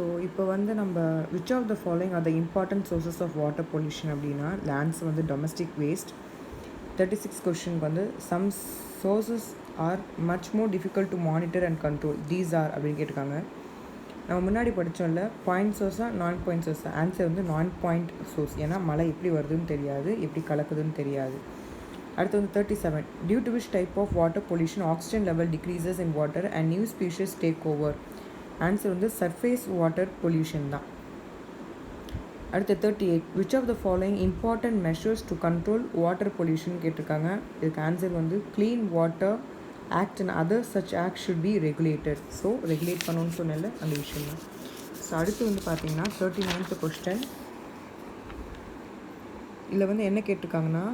So இப்போ வந்து நம்ம which of the following are the important sources of water pollution அப்படின்னா லேண்ட்ஸ் வந்து டொமஸ்டிக் வேஸ்ட். 36 கொஷனுக்கு வந்து some sources are much more difficult to monitor and control these are அப்படின்னு கேட்டிருக்காங்க. நம்ம முன்னாடி படித்தோம்ல பாயிண்ட் சோர்ஸாக நான் பாயிண்ட் சோர்ஸாக, ஆன்சர் வந்து நான் பாயிண்ட் சோர்ஸ். ஏன்னா மழை எப்படி வருதுன்னு தெரியாது, எப்படி கலக்குதுன்னு தெரியாது. அடுத்து வந்து 37 due to which type of water pollution oxygen level decreases in water and new species take over. Answer வந்து சர்ஃபேஸ் வாட்டர் பொல்யூஷன் தான். அடுத்து 38 which of the following important measures to control water pollution கேட்டிருக்காங்க. இதுக்கு answer வந்து clean water act and other such act should be regulated. So regulate பண்ணணும்னு சொன்னல அந்த விஷயம் தான். ஸோ அடுத்து வந்து பார்த்தீங்கன்னா 39th கொஸ்டின். இதில் வந்து என்ன கேட்டிருக்காங்கன்னா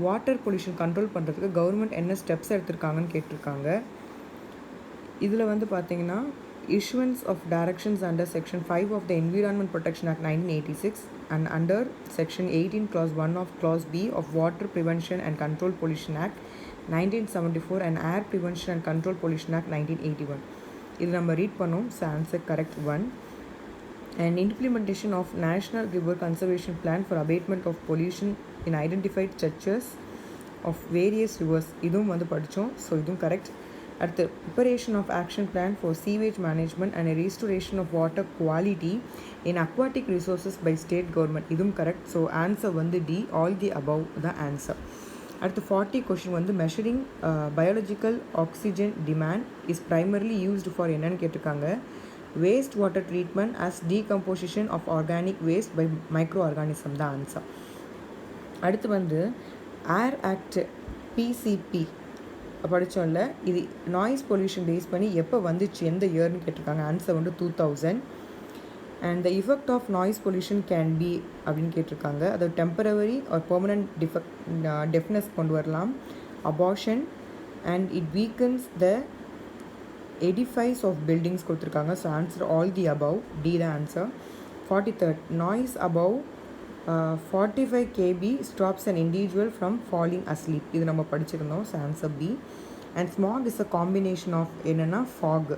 வாட்டர் பொல்யூஷன் கண்ட்ரோல் பண்ணுறதுக்கு கவர்மெண்ட் என்ன ஸ்டெப்ஸ் எடுத்திருக்காங்கன்னு கேட்டிருக்காங்க. இதில் வந்து பார்த்தீங்கன்னா issuance of directions under section 5 of the Environment Protection Act 1986 and under section 18 clause 1 of clause B of Water Prevention and Control Pollution Act 1974 and Air Prevention and Control Pollution Act 1981. இது நம்ம read பண்ணோம். So answer correct 1. and implementation of National River Conservation Plan for abatement of pollution in identified stretches of various rivers. இதுவும் வந்து படித்தோம். So இதுவும் correct. அடுத்து preparation of action plan for sewage management and a restoration of water quality in aquatic resources by state government. இதுவும் correct. So answer வந்து D, all the above the answer. அடுத்து 40 question வந்து measuring biological oxygen demand is primarily used for என்னன்னு கேட்டிருக்காங்க. waste water treatment as decomposition of organic waste by microorganism தான் answer. அடுத்து வந்து ஏர் act PCB படித்தோம்ல, இது noise pollution base பண்ணி எப்போ வந்துச்சு, எந்த இயர்னு கேட்டிருக்காங்க. ஆன்சர் வந்து 2000. And the effect of noise pollution can be அப்படின்னு கேட்டிருக்காங்க. அது டெம்பரவரி ஆர் பெர்மனன்ட் டெஃப்னஸ் கொண்டு வரலாம், abortion and it weakens the edifice of buildings கொடுத்துருக்காங்க. So answer all the above, D the answer. 43 noise above 45 kb stops an individual from falling asleep. இது நம்ம படிச்சிருந்தோம். So answer B. And smog is a combination of என்னென்னா fog.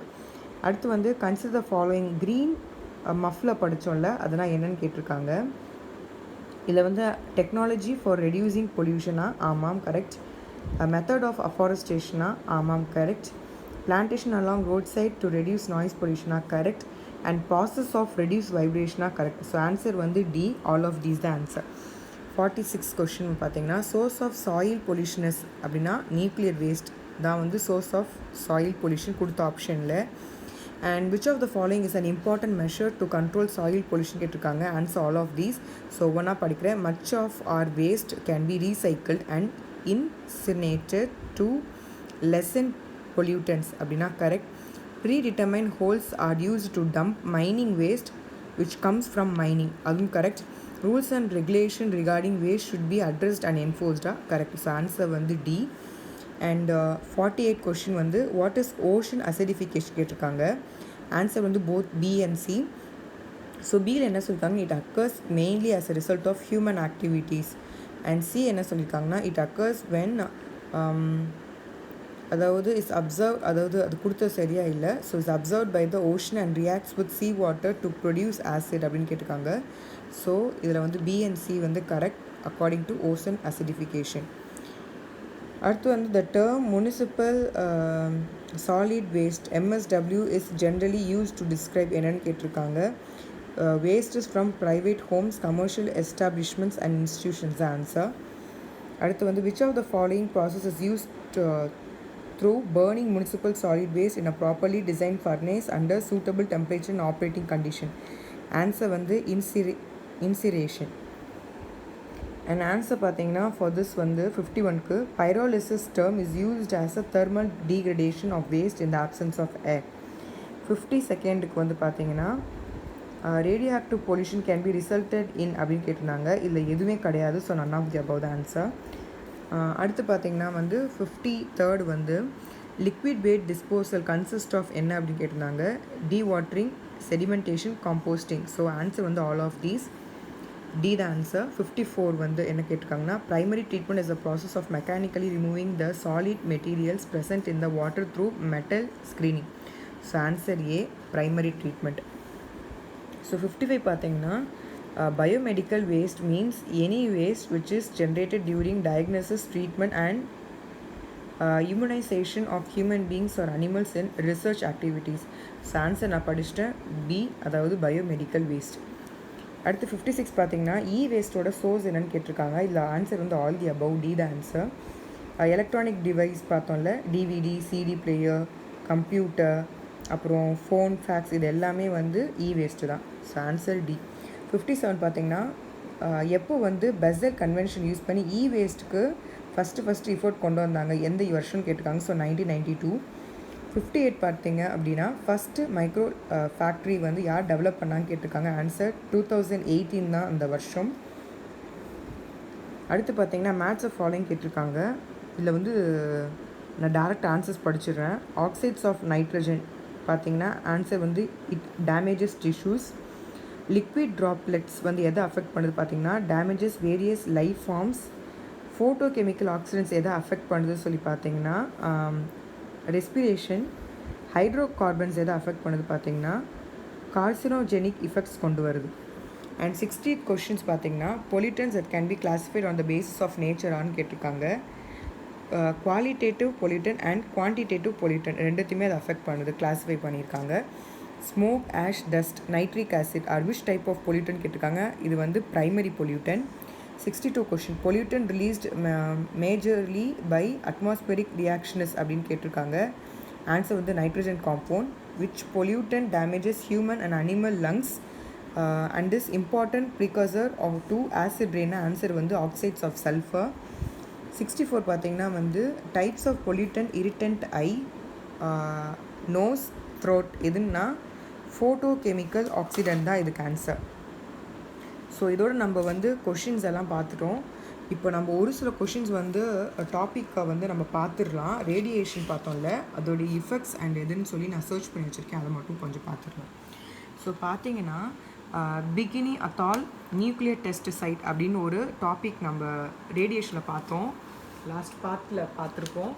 அடுத்து வந்து consider the following green muffler படித்தோம்ல, அதெல்லாம் என்னென்னு கேட்டிருக்காங்க. இதில் வந்து டெக்னாலஜி ஃபார் ரெடியூசிங் பொல்யூஷனா, ஆமாம் கரெக்ட். மெத்தட் ஆஃப் அஃபாரஸ்டேஷனா, ஆமாம் correct. Plantation along road side to reduce noise பொல்யூஷனா, correct. And process of reduce வைப்ரேஷனாக கரெக்ட். ஸோ ஆன்சர் வந்து D, all of these the answer. 46 question பார்த்தீங்கன்னா சோர்ஸ் ஆஃப் சாயில் பொல்யூஷனஸ் அப்படின்னா nuclear waste தான் வந்து source of soil pollution கொடுத்த ஆப்ஷனில். And which of the following is an important measure to control soil pollution கேட்டிருக்காங்க. Answer all of these. So ஒவ்வொன்றா படிக்கிறேன். Much of our waste can be recycled and incinerated to lessen pollutants அப்படின்னா correct. Predetermined holes are used to dump mining waste which comes from mining. அதுவும் correct. Rules and regulation regarding waste should be addressed அண்ட் என்ஃபோர்ஸ்டா, correct. So answer வந்து D. And 48 question வந்து what is ocean acidification கேட்டிருக்காங்க. Answer வந்து both B and C. So பியில் என்ன சொல்லியிருக்காங்க, it occurs mainly as a result of human activities. And C என்ன சொல்லியிருக்காங்கன்னா இட் அக்கர்ஸ் வென் அதாவது இஸ் அப்சர்வ், அதாவது அது கொடுத்தது சரியாக இல்லை. So is observe by the ocean and reacts with sea water to produce acid அப்படின்னு கேட்டிருக்காங்க. ஸோ இதில் வந்து பி அண்ட் சி வந்து correct according to ocean acidification. அடுத்து வந்து the term municipal solid waste MSW is generally use to describe என்னன்னு கேட்டிருக்காங்க. Waste is from private homes, commercial establishments and institutions தான் ஆன்சர். அடுத்து வந்து which of the following process is used through burning municipal solid waste in a properly designed furnace under suitable temperature and operating condition. Answer வந்து incineration. And answer பார்த்தீங்கன்னா for this வந்து 51க்கு pyrolysis term is used as a thermal degradation of waste in the absence of air. 52க்கு வந்து பார்த்தீங்கன்னா radioactive pollution can be resulted in அப்படின்னு கேட்டிருந்தாங்க. இதில் எதுவுமே கிடையாது. So none of the above the answer. அடுத்து பார்த்திங்கன்னா வந்து 53rd வந்து liquid waste disposal consist of என்ன அப்படின்னு கேட்டிருந்தாங்க. Dewatering, sedimentation, composting. So answer வந்து all of these, D the answer. 54 வந்து என்ன கேட்டிருக்காங்கன்னா primary treatment is a process of mechanically removing the solid materials present in the water through metal screening. So answer A primary treatment. So 55 பார்த்தீங்கன்னா biomedical waste means any waste which is generated during diagnosis, treatment and immunization of human beings or animals in research activities. So answer நான் படிச்சிட்டேன் B, அதாவது biomedical waste. அடுத்து 56 பார்த்தீங்கன்னா இ வேஸ்ட்டோட source என்னன்னு கேட்டிருக்காங்க. இதில் answer வந்து all the above, D the answer. Electronic device பார்த்தோம்ல, DVD, CD player, computer, அப்புறம் ஃபோன், ஃபேக்ஸ், இது எல்லாமே வந்து இ வேஸ்ட்டு தான். So answer D. 57 பார்த்தீங்கன்னா எப்போ வந்து பெசல் கன்வென்ஷன் யூஸ் பண்ணி இ வேஸ்ட்டுக்கு ஃபஸ்ட்டு எஃபோர்ட் கொண்டு வந்தாங்க, எந்த வருஷம்னு கேட்டிருக்காங்க. ஸோ 1992. 58 பார்த்தீங்க அப்படின்னா ஃபஸ்ட்டு மைக்ரோ ஃபேக்ட்ரி வந்து யார் டெவலப் பண்ணான்னு கேட்டிருக்காங்க. ஆன்சர் 2018 தான் அந்த வருஷம். அடுத்து பார்த்தீங்கன்னா மேத்ஸ் ஆஃப் ஃபாலோயிங் கேட்டிருக்காங்க. இதில் வந்து நான் டேரக்ட் ஆன்சர்ஸ் படிச்சிடுறேன். ஆக்சைட்ஸ் ஆஃப் நைட்ரஜன் பார்த்தீங்கன்னா ஆன்சர் வந்து it damages tissues. Liquid droplets வந்து எதை அஃபெக்ட் பண்ணுது பார்த்தீங்கன்னா damages various life forms. Photo chemical oxidants எதை அஃபெக்ட் பண்ணுதுன்னு சொல்லி பார்த்தீங்கன்னா ரெஸ்பிரேஷன். ஹைட்ரோ கார்பன்ஸ் எதை அஃபெக்ட் பண்ணுது பார்த்தீங்கன்னா கார்சினோஜெனிக் இஃபெக்ட்ஸ் கொண்டு வருது. அண்ட் 60th கொஷின்ஸ் பார்த்தீங்கன்னா pollutants that can be classified on the basis of நேச்சரான்னு கேட்டிருக்காங்க. Qualitative pollutant and quantitative pollutant ரெண்டுத்தையுமே அதை அஃபெக்ட் பண்ணுது, கிளாஸிஃபை பண்ணியிருக்காங்க. Smoke, ash, dust, nitric acid or which type of pollutant கேட்டிருக்காங்க. இது வந்து primary pollutant. 62 question pollutant released majorly by atmospheric reactions அப்படின்னு கேட்டிருக்காங்க. ஆன்சர் வந்து nitrogen compound. Which pollutant damages human and animal lungs and this important precursor of to acid rain. Answer வந்து oxides of sulphur. 64 பார்த்தீங்கன்னா வந்து types of pollutant irritant eye, nose, throat எதுன்னா photo chemical oxidant தான் இதுக்கு answer. So இதோடு நம்ம வந்து questions எல்லாம் பார்த்துட்டோம். இப்போ நம்ம ஒரு சில கொஷின்ஸ் வந்து டாப்பிக்கை வந்து நம்ம பார்த்துடலாம். ரேடியேஷன் பார்த்தோம்ல, அதோடைய இஃபெக்ட்ஸ் அண்ட் எதுன்னு சொல்லி நான் சர்ச் பண்ணி வச்சுருக்கேன், அதை மட்டும் கொஞ்சம் பார்த்துடலாம். ஸோ பார்த்தீங்கன்னா பிகினி அத்தால் நியூக்ளியர் டெஸ்ட் சைட் அப்படின்னு ஒரு டாபிக் நம்ம ரேடியேஷனில் பார்த்தோம், லாஸ்ட் பார்ட்டில் பார்த்துருக்கோம்.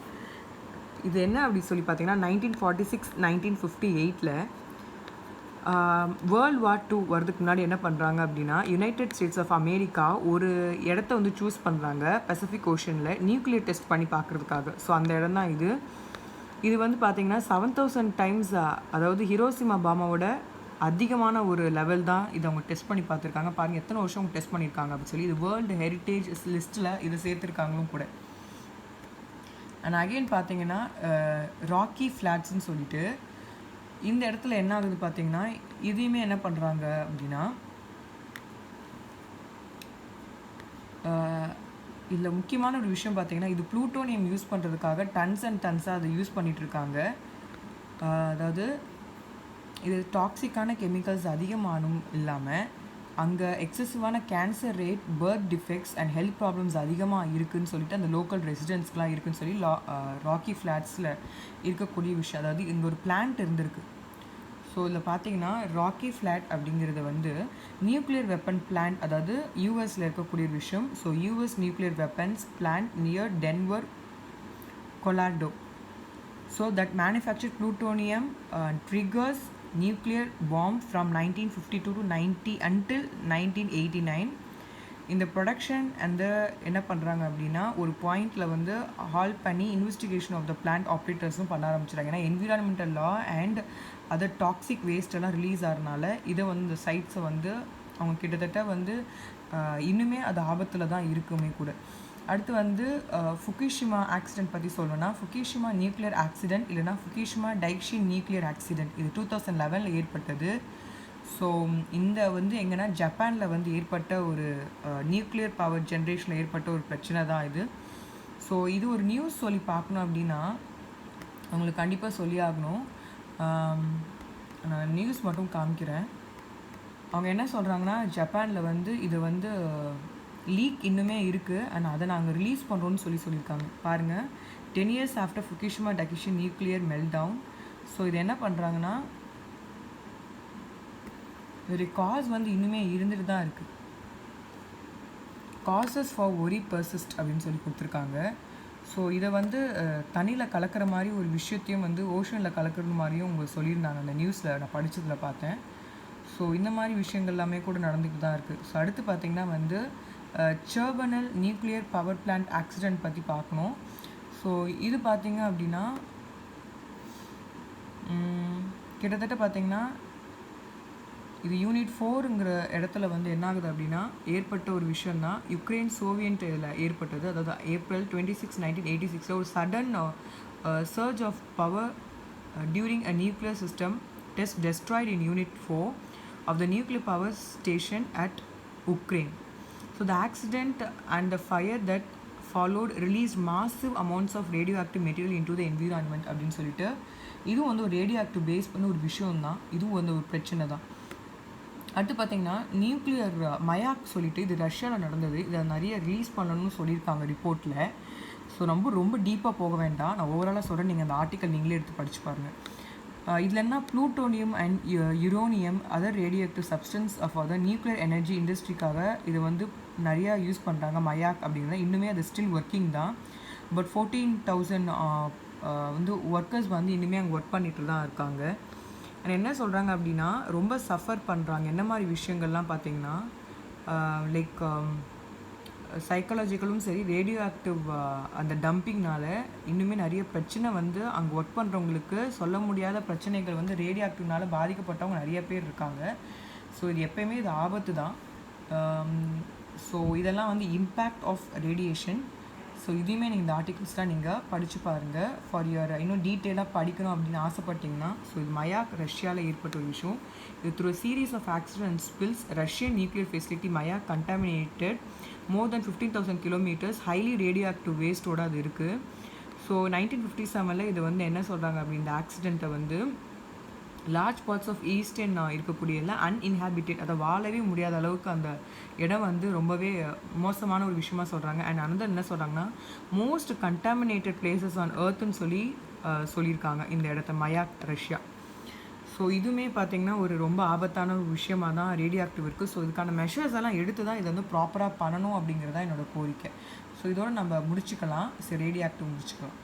இது என்ன அப்படி சொல்லி பார்த்தீங்கன்னா 1946 1958 வேர்ல்டு வார் 2 வரதுக்கு முன்னாடி என்ன பண்ணுறாங்க அப்படின்னா யுனைடெட் ஸ்டேட்ஸ் ஆஃப் அமெரிக்கா ஒரு இடத்த வந்து சூஸ் பண்ணுறாங்க பசிபிக் ஓஷனில் நியூக்ளியர் டெஸ்ட் பண்ணி பார்க்குறதுக்காக. ஸோ அந்த இடம் தான் இது. இது வந்து பார்த்திங்கன்னா 7000 டைம்ஸ், அதாவது ஹிரோஷிமா பாமாவோட அதிகமான ஒரு லெவல் தான் இது அவங்க டெஸ்ட் பண்ணி பார்த்துருக்காங்க. பாருங்கள் எத்தனை வருஷம் அவங்க டெஸ்ட் பண்ணியிருக்காங்க அப்படின்னு சொல்லி. இது வேர்ல்டு ஹெரிட்டேஜ் லிஸ்ட்டில் இது சேர்த்துருக்காங்களும் கூட. அண்ட் அகெயின் பார்த்தீங்கன்னா ராக்கி ஃப்ளாட்ஸ்ன்னு சொல்லிட்டு இந்த இடத்துல என்ன ஆகுது பார்த்தீங்கன்னா இதையுமே என்ன பண்ணுறாங்க அப்படின்னா இதில் முக்கியமான ஒரு விஷயம் பார்த்தீங்கன்னா இது ப்ளூட்டோனியம் யூஸ் பண்ணுறதுக்காக டன்ஸ் அண்ட் டன்ஸாக அதை யூஸ் பண்ணிகிட்ருக்காங்க. அதாவது இது டாக்ஸிக்கான கெமிக்கல்ஸ் அதிகமானும் இல்லாமல் அங்கே எக்ஸசிவான cancer rate, birth defects and health problems அதிகமாக இருக்குதுன்னு சொல்லிட்டு அந்த லோக்கல் ரெசிடென்ட்ஸ்க்குலாம் இருக்குதுன்னு சொல்லி ராக்கி ஃப்ளாட்ஸில் இருக்கக்கூடிய விஷயம். அதாவது இங்கே ஒரு பிளான்ட் இருந்திருக்கு. ஸோ இதில் பார்த்தீங்கன்னா ராக்கி ஃப்ளாட் அப்படிங்கிறது வந்து நியூக்ளியர் வெப்பன் பிளான்ட், அதாவது யூஎஸில் இருக்கக்கூடிய விஷயம். So US nuclear weapons plant near Denver Colorado. So that manufacture plutonium triggers nuclear bomb from 1952 to 90 until 1989. இந்த ப்ரொடக்ஷன் அந்த என்ன பண்ணுறாங்க அப்படின்னா ஒரு பாயிண்டில் வந்து ஹால் பண்ணி இன்வெஸ்டிகேஷன் ஆஃப் த பிளான்ட் ஆப்ரேட்டர்ஸும் பண்ண ஆரம்பிச்சிட்டாங்க. ஏன்னா environmental law and other toxic waste எல்லாம் ரிலீஸ் ஆகிறனால இதை வந்து இந்த சைட்ஸை வந்து அவங்க கிட்டத்தட்ட வந்து இன்னுமே அது ஆபத்தில் தான் இருக்குமே கூட. அடுத்து வந்து ஃபுகுஷிமா ஆக்சிடென்ட் பற்றி சொல்லணும்னா ஃபுகுஷிமா நியூக்ளியர் ஆக்சிடென்ட் இல்லைனா ஃபுகுஷிமா டைக்ஷி நியூக்ளியர் ஆக்சிடென்ட் இது 2011 ஏற்பட்டது. ஸோ இந்த வந்து எங்கன்னா ஜப்பானில் வந்து ஏற்பட்ட ஒரு நியூக்ளியர் பவர் ஜென்ரேஷனில் ஏற்பட்ட ஒரு பிரச்சனை தான் இது. ஸோ இது ஒரு நியூஸ் சொல்லி பார்க்கணும் அப்படின்னா அவங்களுக்கு கண்டிப்பாக சொல்லி ஆகணும். நான் நியூஸ் மட்டும் காமிக்கிறேன். அவங்க என்ன சொல்கிறாங்கன்னா ஜப்பானில் வந்து இது வந்து லீக் இன்னுமே இருக்குது அண்ட் அதை நாங்கள் ரிலீஸ் பண்ணுறோன்னு சொல்லியிருக்காங்க. பாருங்கள் 10 years after Fukushima Daiichi nuclear meltdown. So இது என்ன பண்ணுறாங்கன்னா ஒரு காஸ் வந்து இன்னுமே இருந்துட்டு தான் இருக்குது. காசஸ் ஃபார் ஒரி பர்சிஸ்ட் அப்படின்னு சொல்லி கொடுத்துருக்காங்க. ஸோ இதை வந்து தண்ணியில் கலக்கிற மாதிரி ஒரு விஷயத்தையும் வந்து ஓஷனில் கலக்கிறது மாதிரியும் அவங்க சொல்லியிருந்தாங்க. அந்த நியூஸில் நான் படித்ததில் பார்த்தேன். ஸோ இந்த மாதிரி விஷயங்கள் எல்லாமே கூட நடந்துக்கிட்டு தான் இருக்குது. ஸோ அடுத்து பார்த்திங்கன்னா வந்து சர்பனல் நியூக்ளியர் பவர் பிளான்ட் ஆக்சிடெண்ட் பற்றி பார்க்கணும். ஸோ இது பார்த்திங்க அப்படின்னா கிட்டத்தட்ட பார்த்திங்கன்னா இது யூனிட் 4ங்கிற இடத்துல வந்து என்ன ஆகுது அப்படின்னா ஏற்பட்ட ஒரு விஷயம் தான் யுக்ரைன் சோவியட் இதில் ஏற்பட்டது. அதாவது April 26, 1986 ஒரு sudden surge of power during a nuclear system test destroyed in unit 4 of the nuclear power station at Ukraine. So the accident and the fire that followed released massive amounts of radioactive material into the environment அப்படின்னு சொல்லிட்டு இதுவும் வந்து ஒரு radio active base பண்ண ஒரு விஷயம் தான். இதுவும் வந்து ஒரு பிரச்சனை தான். அடுத்து பார்த்திங்கன்னா நியூக்ளியர் மயாக் சொல்லிட்டு இது ரஷ்யாவில் நடந்தது. இதை நிறைய ரிலீஸ் பண்ணணும்னு சொல்லியிருக்காங்க ரிப்போர்ட்டில். ஸோ ரொம்ப டீப்பாக போக வேண்டாம், நான் ஓவராலாக சொல்கிறேன், நீங்கள் அந்த ஆர்டிக்கல் நீங்களே எடுத்து படித்து பாருங்கள். இதில் என்ன plutonium and uranium other radio active substance of other nuclear energy இண்டஸ்ட்ரிக்காக இது வந்து நிறையா யூஸ் பண்ணுறாங்க. மயாக் அப்படிங்கிறது இன்னுமே அது ஸ்டில் ஒர்க்கிங் தான். பட் 14,000 வந்து ஒர்க்கர்ஸ் வந்து இனிமேல் அங்கே ஒர்க் பண்ணிட்டு தான் இருக்காங்க. அண்ட் என்ன சொல்கிறாங்க அப்படின்னா ரொம்ப சஃபர் பண்ணுறாங்க. என்ன மாதிரி விஷயங்கள்லாம் பார்த்திங்கன்னா லைக் சைக்காலஜிக்கலும் சரி ரேடியோ ஆக்டிவ் அந்த டம்பிங்னால இன்னுமே நிறைய பிரச்சனை வந்து அங்கே ஒர்க் பண்ணுறவங்களுக்கு சொல்ல முடியாத பிரச்சனைகள் வந்து ரேடியோ ஆக்டிவ்னால பாதிக்கப்பட்டவங்க நிறைய பேர் இருக்காங்க. ஸோ இது எப்போயுமே இது ஆபத்து தான். ஸோ இதெல்லாம் வந்து இம்பேக்ட் ஆஃப் ரேடியேஷன். ஸோ இதையுமே நீங்கள் இந்த ஆர்டிகல்ஸ்லாம் நீங்கள் படித்து பாருங்கள். ஃபார் யுவர் இன்னும் டீட்டெயிலாக படிக்கணும் அப்படின்னு ஆசைப்பட்டிங்கன்னா. ஸோ இது மயாக் ரஷ்யாவில் ஏற்பட்ட ஒரு விஷயம். இது through series of accident and spills Russian nuclear facility Mayak contaminated more than 15,000 kilometers highly radio active வேஸ்ட்டோடு அது இருக்குது. ஸோ 1957 இது வந்து என்ன சொல்கிறாங்க அப்படி இந்த ஆக்சிடெண்ட்டை வந்து லார்ஜ் பார்ட்ஸ் ஆஃப் ஈஸ்டர்ன் இருக்கக்கூடிய எல்லாம் அன்இன்ஹாபிட்டட், அதை வாழவே முடியாத அளவுக்கு அந்த இடம் வந்து ரொம்பவே மோசமான ஒரு விஷயமா சொல்கிறாங்க. அண்ட் அனதர் என்ன சொல்கிறாங்கன்னா மோஸ்ட் கண்டாமினேட்டட் பிளேசஸ் ஆன் எர்த்துன்னு சொல்லியிருக்காங்க இந்த இடத்த மயாக் ரஷ்யா. ஸோ இதுவுமே பார்த்திங்கன்னா ஒரு ரொம்ப ஆபத்தான ஒரு விஷயமாக தான் ரேடியோ ஆக்டிவ் இருக்குது. ஸோ இதுக்கான மெஷர்ஸ் எல்லாம் எடுத்து தான் இதை வந்து ப்ராப்பராக பண்ணணும் அப்படிங்கிறதான் என்னோடய கோரிக்கை. ஸோ இதோடு நம்ம முடிச்சுக்கலாம். சரி, ரேடியோ ஆக்டிவ் முடிச்சுக்கலாம்.